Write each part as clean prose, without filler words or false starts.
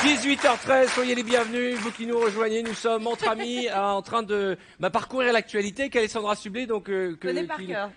18h13, soyez les bienvenus, vous qui nous rejoignez, nous sommes entre amis en train de parcourir l'actualité qu'Alessandra Sublet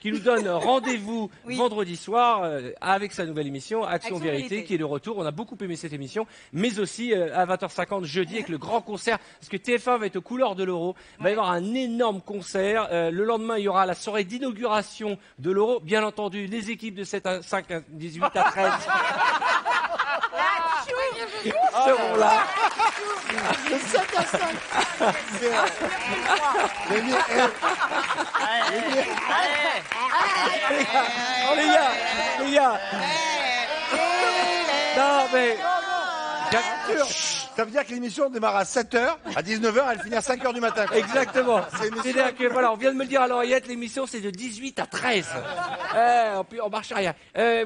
qui nous donne rendez-vous vendredi soir avec sa nouvelle émission Action Vérité qui est de retour. On a beaucoup aimé cette émission, mais aussi à 20h50 jeudi avec le grand concert parce que TF1 va être aux couleurs de l'Euro. Il va y avoir un énorme concert. Le lendemain, il y aura la soirée d'inauguration de l'Euro. Bien entendu, les équipes de 7 à 5 à 18 à 13 seront là. De 7 à 5. Les gars. Non, mais... Ça veut dire que l'émission démarre à 7h, à 19h, elle finit à 5h du matin. Quoi. Exactement. C'est-à-dire que, voilà, on vient de me le dire à l'oreillette, l'émission c'est de 18 à 13. On marche arrière.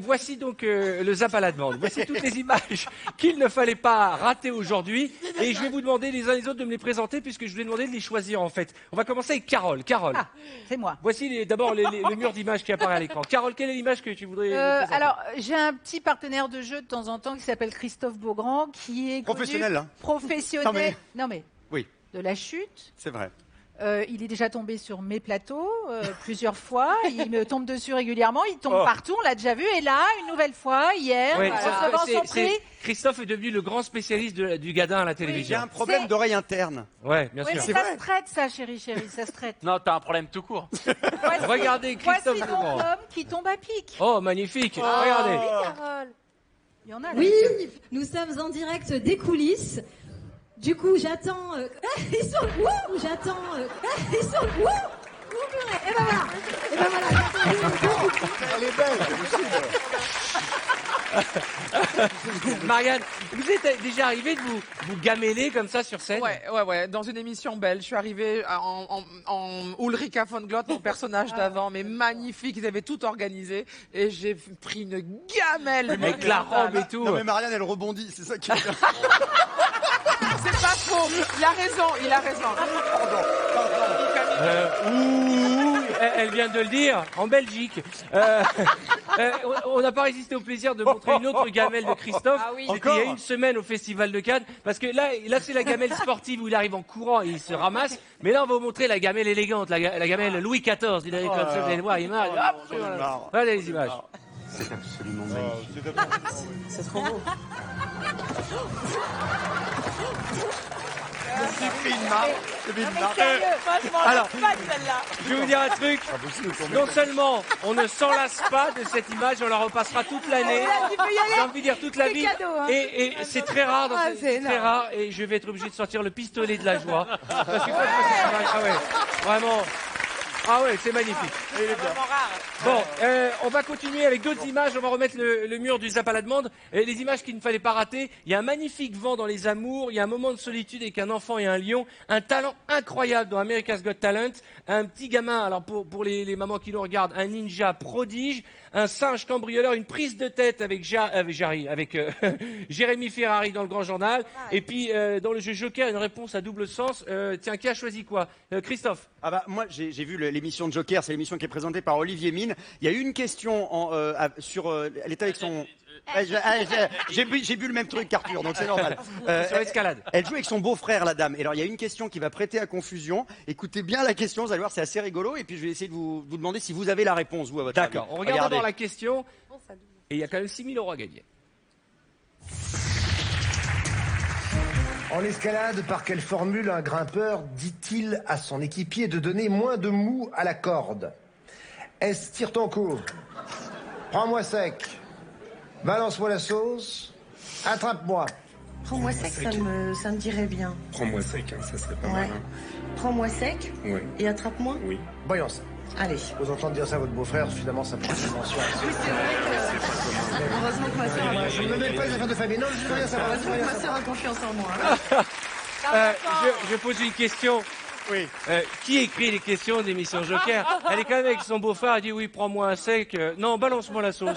Voici donc le Zap à la demande. Voici toutes les images qu'il ne fallait pas rater aujourd'hui. Et je vais vous demander les uns les autres de me les présenter puisque je vous ai demandé de les choisir en fait. On va commencer avec Carole. Carole. Ah, c'est moi. Voici d'abord le mur d'images qui apparaît à l'écran. Carole, quelle est l'image que tu voudrais présenter? Alors, j'ai un petit partenaire de jeu de temps en temps qui s'appelle Christophe Beaugrand, qui est Professionnel, hein. Professionnel. Non mais. Oui. De la chute. C'est vrai. Il est déjà tombé sur mes plateaux plusieurs fois. Il me tombe dessus régulièrement. Il tombe partout. On l'a déjà vu. Et là, une nouvelle fois, hier, recevant son prix. Christophe est devenu le grand spécialiste du gadin à la Il y télévision. a un problème d'oreille interne. Ouais, bien sûr. Mais ça se traite, ça, chérie, ça se traite. Non, t'as un problème tout court. Regardez Christophe Voici donc Beaugrand. l'homme qui tombe à pic. Oh, magnifique. Regardez. Oui, Carole. Il y en a. Là. Oui, nous sommes en direct des coulisses. Du coup, j'attends. Ils sont où? J'attends. Ils sont où? Et ben voilà. Et ben voilà. Elle est belle. Marianne, vous êtes déjà arrivé de vous gameler comme ça sur scène? Ouais. Dans une émission belge, je suis arrivée en Ulrika von Glott, mon personnage d'avant, mais magnifique. Ils avaient tout organisé et j'ai pris une gamelle. Avec la robe et tout. Non mais Marianne, elle rebondit, c'est ça qui est bien. C'est pas faux. Il a raison. Elle vient de le dire, en Belgique. On n'a pas résisté au plaisir de montrer une autre gamelle de Christophe. Ah oui. C'était il y a une semaine au Festival de Cannes. Parce que là c'est la gamelle sportive où il arrive en courant et il se ramasse. Mais là, on va vous montrer la gamelle élégante, la gamelle Louis XIV. Il arrive comme ça, vous allez le voir, il marche. Voilà les images. C'est absolument magnifique. C'est trop beau. Alors, je vais vous dire un truc. Non seulement on ne s'en lasse pas de cette image, on la repassera toute l'année. J'ai envie de dire toute la vie. cadeau, hein. Et c'est très rare, c'est très rare. Et je vais être obligé de sortir le pistolet de la joie. Parce que vraiment. Ah ouais, c'est magnifique. Bon, on va continuer avec d'autres images. On va remettre le mur du Zap à la demande. Les images qu'il ne fallait pas rater. Il y a un magnifique vent dans les amours. Il y a un moment de solitude avec un enfant et un lion. Un talent incroyable dans America's Got Talent. Un petit gamin, alors pour les mamans qui nous regardent, un ninja prodige. Un singe cambrioleur, une prise de tête avec Jérémy Ferrari dans le Grand Journal. Et puis, dans le jeu Joker, une réponse à double sens. Tiens, qui a choisi quoi? Christophe? Ah bah moi j'ai vu l'émission de Joker, c'est l'émission qui est présentée par Olivier Mine. Il y a eu une question sur elle était avec son j'ai bu le même truc qu'Arthur, donc c'est normal. Sur l'escalade. Elle joue avec son beau-frère, la dame. Et alors il y a une question qui va prêter à confusion. Écoutez bien la question, vous allez voir, c'est assez rigolo. Et puis je vais essayer de vous demander si vous avez la réponse, vous, à votre avis. D'accord, on regarde d'abord la question. Et il y a quand même 6 000 € à gagner. En escalade, par quelle formule un grimpeur dit-il à son équipier de donner moins de mou à la corde? Est-ce tire ton coup? Prends-moi sec. Balance-moi la sauce. Attrape-moi. Prends-moi sec, ça me dirait bien. Prends-moi sec, hein, ça serait pas mal. Hein. Prends-moi sec Oui. et attrape-moi. Oui. Voyons ça. Allez. Vous entendre dire ça à votre beau-frère, finalement, ça prend une dimension. Oui, c'est vrai que... Heureusement que ma soeur... Je ne me mêle pas les affaires de famille. Non, je veux rien savoir. Heureusement que ma soeur a confiance en moi. Je pose une question. Oui. Qui écrit les questions d'émission Joker? Elle est quand même avec son beau-frère, elle dit oui, prends-moi un sec. Non, balance-moi la sauce.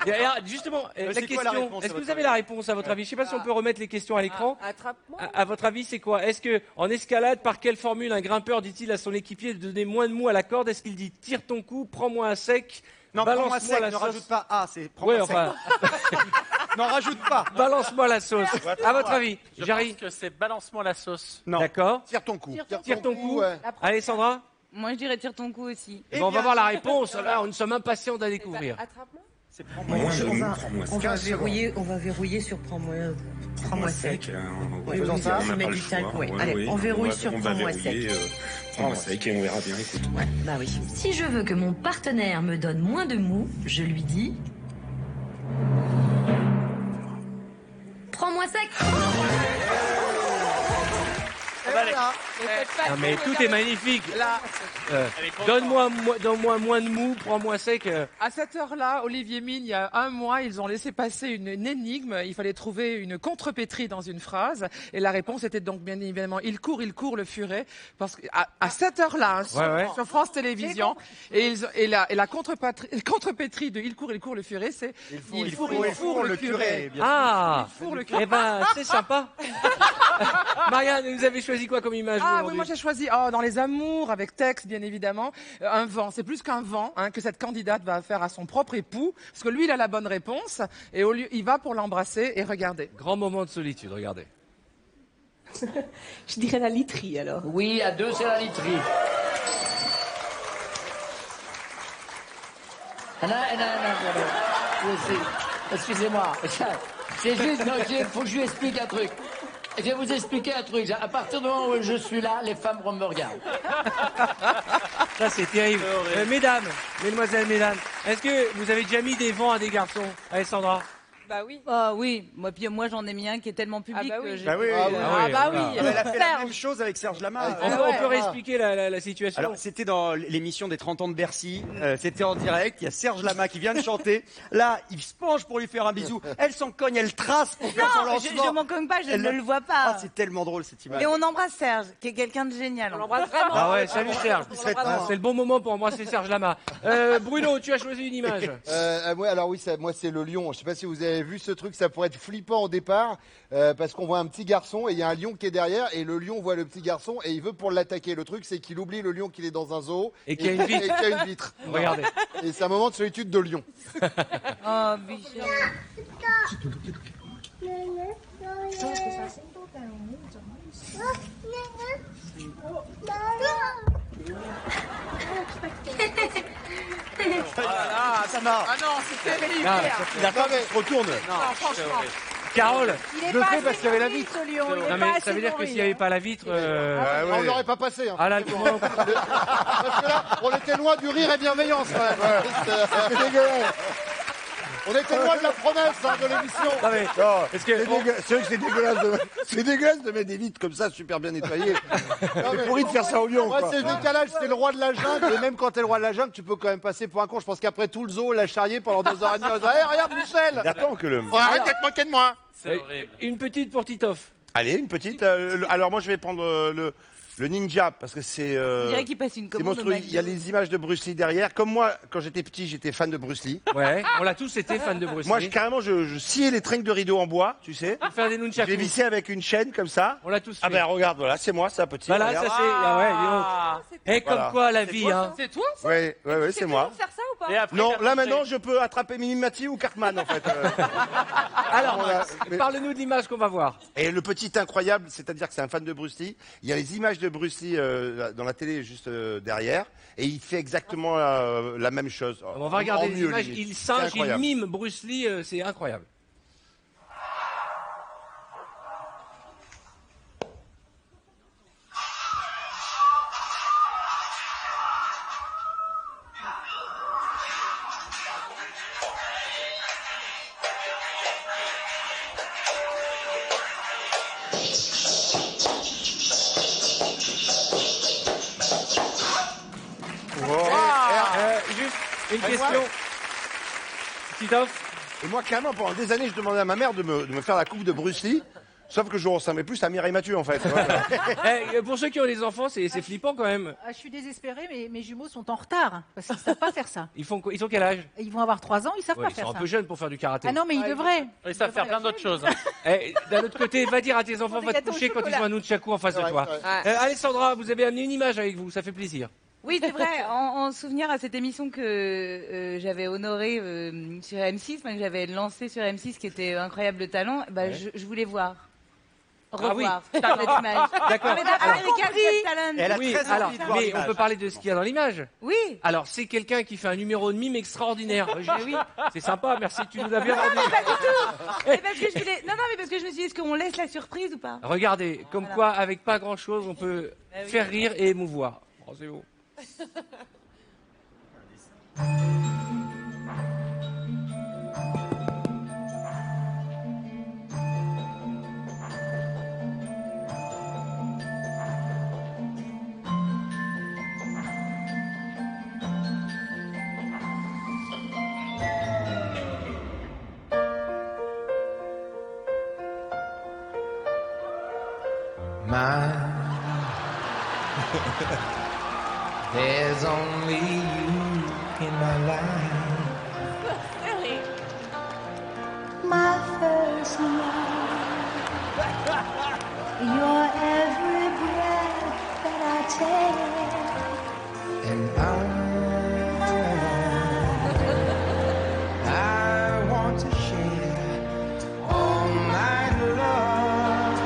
Et alors, justement, la c'est quoi la question, réponse, est-ce à que vous votre avez la réponse à votre avis? Je sais pas si on peut remettre les questions à l'écran. Attrape-moi. À votre avis, c'est quoi? Est-ce que, en escalade, par quelle formule un grimpeur dit-il à son équipier de donner moins de mou à la corde? Est-ce qu'il dit tire ton coup, prends-moi un sec, Non, prends-moi balance-moi sec, la ne sauce? rajoute pas A, c'est prends-moi Ouais, sec. enfin. N'en rajoute pas. Balance-moi la sauce. À votre avis, Je Jarry? pense que c'est balance-moi la sauce. Non. D'accord. Tire ton coup. Tire ton coup. ouais. Alessandra? Moi, je dirais tire ton coup aussi. Eh ben, on va voir la réponse. Là, nous sommes impatients d'à découvrir. Moins de mou, prends-moi On va 15 verrouiller sur prends-moi sec. Oui, oui, ça, on je n'a mets pas du le sel, choix. oui. Allez, on verrouille sur on va prends-moi verrouiller, sec. prends-moi sec et on verra bien, écoute. Ouais, bah oui. Si je veux que mon partenaire me donne moins de mou, je lui dis... Prends-moi sec. Non, mais tout est magnifique. Là, Donne-moi moins de mou, prends-moi sec. à cette heure-là, Olivier Mine, il y a un mois, ils ont laissé passer une énigme. Il fallait trouver une contrepétrie dans une phrase. Et la réponse était donc bien évidemment il court, le furet. Parce qu'à cette heure-là, hein, sur France Télévisions, et la contrepétrie de il court, le furet, c'est il fourre le curé. Ah, Il fourre le curé. eh ben, c'est sympa. Marianne, vous avez choisi quoi comme image Ah oui, aujourd'hui? moi j'ai choisi dans les amours avec texte bien évidemment un vent. C'est plus qu'un vent que cette candidate va faire à son propre époux parce que lui il a la bonne réponse et au lieu il va pour l'embrasser et regardez. Grand moment de solitude, regardez. Je dirais la literie alors. Oui, à deux, c'est la literie. Non, excusez-moi. C'est juste, il faut que je lui explique un truc. Je vais vous expliquer un truc. À partir du moment où je suis là, les femmes me regardent. Ça, c'est terrible. Mesdames, mesdemoiselles, mesdames, est-ce que vous avez déjà mis des vents à des garçons, Alessandra? Bah oui. Ah oui. Moi, j'en ai mis un qui est tellement public Ah bah oui. que j'ai... Bah oui, oui. Elle a fait la même chose avec Serge Lama. On peut réexpliquer la situation. Alors, c'était dans l'émission des 30 ans de Bercy. C'était en direct. Il y a Serge Lama qui vient de chanter. Là, il se penche pour lui faire un bisou. Elle s'en cogne, elle trace pour faire son Non, lancement. je m'en cogne pas, je Elle ne le vois pas. Ah, c'est tellement drôle cette image. Et on embrasse Serge, qui est quelqu'un de génial. On l'embrasse vraiment. Ah ouais, salut Serge. C'est le bon moment pour embrasser Serge Lama. Bruno, tu as choisi une image. Alors oui, moi c'est le lion. Je sais pas si vous avez vu ce truc, ça pourrait être flippant au départ parce qu'on voit un petit garçon et il y a un lion qui est derrière et le lion voit le petit garçon et il veut pour l'attaquer. Le truc c'est qu'il oublie le lion qu'il est dans un zoo et qu'il y a une vitre. Et qu'il y a une vitre. Regardez. Et c'est un moment de solitude de lion. Oh, bichon. Ça marche. Ah non, c'est terrible. Il attend qu'il se retourne. Non, franchement. Carole, Il est Je pas sais parce assez qu'il y avait la nourri, vitre. ce lion. Il est non pas mais assez ça veut dire que nourri, s'il n'y avait pas la vitre, On l'aurait pas passé. Hein. ah là, comment Parce que là, on était loin du rire et bienveillance quand même. C'était dégueulasse. On était loin de la promesse de l'émission. Non, mais, est-ce que C'est vrai que c'est dégueulasse de mettre des vitres comme ça, super bien nettoyées. C'est pourri de faire ça au lion. Moi, quoi. c'est le décalage, c'est le roi de la jungle. Et même quand t'es le roi de la jungle, tu peux quand même passer pour un con. Je pense qu'après tout le zoo, l'a charrié pendant 2h30 en disant, hey, regarde Michel. Attends que le. Arrête d'être moqué de moi. C'est horrible. une petite pour Titoff. Allez, une petite. Alors moi, je vais prendre le ninja parce que c'est. On dirait qu'il passe une C'est commande. monstrueux. Il y a les images de Bruce Lee derrière. Comme moi, quand j'étais petit, j'étais fan de Bruce Lee. Ouais, on l'a tous été fan de Bruce Moi, Lee. carrément, je sciais les trinques de rideau en bois, tu sais. Pour faire des Je nunchakus. les vissais avec une chaîne comme ça. On l'a tous fait. Ah ben regarde, voilà, c'est moi, ça petit. Voilà, regarde. ça c'est. Ah ouais, dis donc. Et comme Voilà. quoi la vie, hein. C'est toi ça? Ouais, c'est moi. faire ça ou pas? Et après, Non, t'as là mangé. maintenant, je peux attraper Mimimati ou Cartman en fait. Alors, Voilà. Mais- parle-nous de l'image qu'on va voir. Et le petit incroyable, c'est-à-dire que c'est un fan de Bruce Lee. Il y a les images de Bruce Lee dans la télé juste derrière, et il fait exactement la même chose. On va regarder En les mieux, images. limite. Il C'est singe, il incroyable. mime Bruce Lee, c'est incroyable. Juste une question. Titoff, Et moi, carrément, pendant des années, je demandais à ma mère de me faire la coupe de Bruce Lee. Sauf que je ressemblais plus à Mireille Mathieu, en fait. Voilà. pour ceux qui ont des enfants, c'est flippant quand même. Ah, je suis désespérée, mais mes jumeaux sont en retard parce qu'ils ne savent pas faire ça. Ils ont quel âge? Ils vont avoir 3 ans, ils ne savent Ouais, pas ils faire sont un ça. peu jeunes pour faire du karaté. Ah non, mais ils devraient. Ils savent faire plein d'autres choses. hein. D'un autre côté, va dire à tes enfants, Des va te gâteaux au coucher quand ils chocolat. ont un nunchaku en face de vrai, toi. c'est vrai. Alessandra, vous avez amené une image avec vous, ça fait plaisir. Oui, c'est vrai. En souvenir à cette émission que j'avais honorée sur M6, que j'avais lancée sur M6, qui était Incroyable Talent, bah, je voulais voir. Revoir cette image. D'accord. America's Got Talent. Elle a Oui, très alors, envie de voir mais l'image. on peut parler de ce qu'il y a dans l'image. Oui. Alors, c'est quelqu'un qui fait un numéro de mime extraordinaire. Oui, c'est sympa, merci, tu nous as bien rendu. Mais parce que je voulais... Non, mais parce que je me suis dit, est-ce qu'on laisse la surprise ou pas? Regardez, comme quoi, avec pas grand-chose, on peut faire rire et émouvoir. Oh, c'est beau. There's only you in my life. My first love, your every breath that I take, And I want to share all my love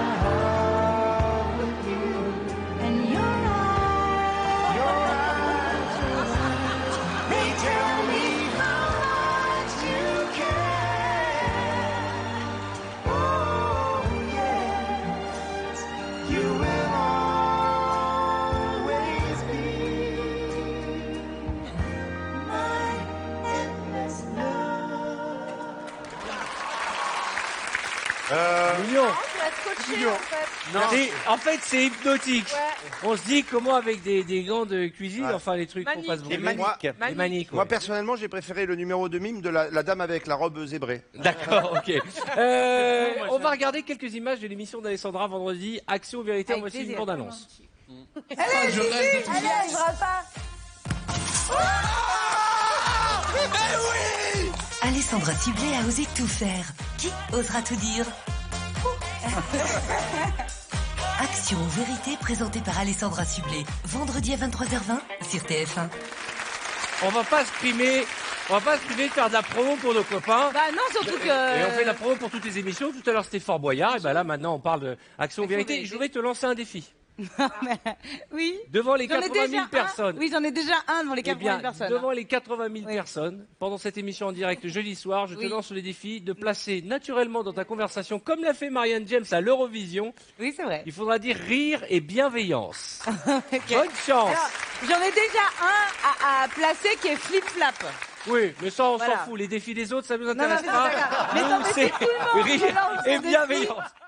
with you. and your eyes, They tell me how much you care. Oh yes, you will always be my endless love. Mignon. Tu vas te coacher, en fait. En fait, c'est hypnotique. On se dit comment avec des gants de cuisine, enfin les trucs qu'on passe Et manique. Les maniques, Moi, ouais. personnellement, j'ai préféré le numéro de mime de la dame avec la robe zébrée. D'accord, ok. On va regarder quelques images de l'émission d'Alessandra vendredi. Action, vérité, Avec voici une plaisir. bande-annonce. Allez, je rêve de tout allez, je rate pas. Alessandra Sublet a osé tout faire. Qui osera tout dire? Action ou vérité présentée par Alessandra Sublet. Vendredi à 23h20 sur TF1. On va pas se primer de faire de la promo pour nos copains. Bah non, surtout que... Et on fait de la promo pour toutes les émissions. Tout à l'heure, c'était Fort Boyard. Et ben là, maintenant, on parle de Action ou vérité. vérité. Je voudrais te lancer un défi. Oui. Devant les J'en ai 80 000 déjà un. personnes. Oui, j'en ai déjà un devant les Eh 80 bien, 000 personnes. devant les 80 000 personnes, pendant cette émission en direct jeudi soir, je te Oui. lance le défi de placer naturellement dans ta conversation, comme l'a fait Marianne James à l'Eurovision, Oui, c'est vrai. il faudra dire rire et bienveillance. Bonne chance. Alors, j'en ai déjà un à placer qui est flip-flap. Oui, mais ça, on Voilà. s'en fout. Les défis des autres, ça nous Non, intéresse mais pas. c'est pas grave. Mais Nous, non, mais c'est tout le monde qui rire lance et son défi. bienveillance.